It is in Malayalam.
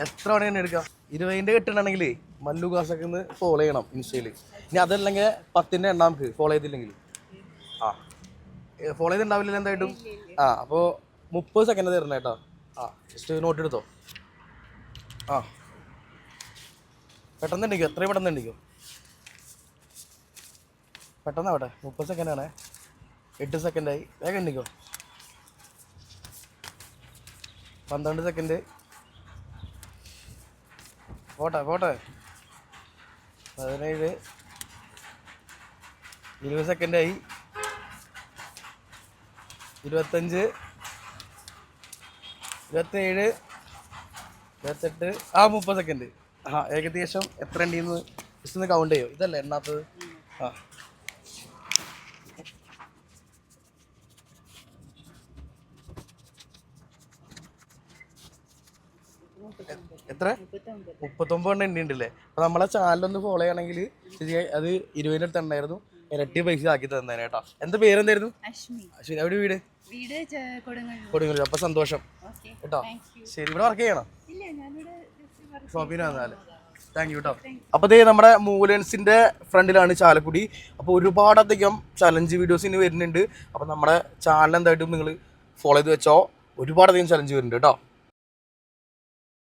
എത്ര മണി തന്നെ എടുക്കാം? 20ന്റെ കിട്ടണമെങ്കിൽ മല്ലു കാസൊക്കെ ഒന്ന് ഫോളോ ചെയ്യണം ഇൻസ്റ്റയിൽ. ഇനി അതല്ലെങ്കിൽ 10ന്റെ എണ്ണ നമുക്ക് ഫോളോ ചെയ്തില്ലെങ്കിൽ. ആ ഫോളോ ചെയ്തിട്ടുണ്ടാവില്ല എന്തായിട്ടും. അപ്പോൾ 30 സെക്കൻഡ് തരണം കേട്ടോ. ജസ്റ്റ് നോട്ട് എടുത്തോ. പെട്ടെന്ന് ഉണ്ടെങ്കിൽ എത്രയും പെട്ടെന്ന് ഉണ്ടെങ്കിൽ പെട്ടെന്നാവട്ടെ. 30 സെക്കൻഡാണേ. 8 സെക്കൻഡായി. വേഗം ഉണ്ടെങ്കിക്കോ. 12 സെക്കൻഡ്. പോട്ടെ 17, 20 സെക്കൻഡായി. 25, 27, 28, 30 സെക്കൻഡ്. ഏകദേശം എത്ര ഉണ്ടെന്ന് ജസ്റ്റ് ഒന്ന് കൗണ്ട് ചെയ്യോ? ഇതല്ലേ എണ്ണാത്തത്? എത്ര? 39 എണ്ണ ഉണ്ടല്ലേ. അപ്പോൾ നമ്മളെ ചാനലൊന്ന് ഫോളോ ചെയ്യണമെങ്കിൽ അത് 20ന്റെ അടുത്ത് ഉണ്ടായിരുന്നു. ഇരട്ടി പൈസ ആക്കി തന്നേനെ കേട്ടോ. എന്താ പേരെന്തായിരുന്നു? അശ്വിനി. എവിടെ വീട്? കൊടുങ്ങല്ലൂർ. അപ്പോൾ സന്തോഷം കേട്ടോ. ശരി. ഇവിടെ വർക്ക് ചെയ്യണം? ഷോപ്പിനാണ്. താങ്ക് യു കേട്ടോ. അപ്പോൾ ഇതേ നമ്മുടെ മൂലൻസിൻ്റെ ഫ്രണ്ടിലാണ് ചാലക്കുടി. അപ്പോൾ ഒരുപാടധികം ചലഞ്ച് വീഡിയോസ് ഇനി വരുന്നുണ്ട്. അപ്പോൾ നമ്മുടെ ചാനൽ എന്തായിട്ടും നിങ്ങൾ ഫോളോ ചെയ്ത് വെച്ചോ. ഒരുപാടധികം ചലഞ്ച് വരുന്നുണ്ട് കേട്ടോ.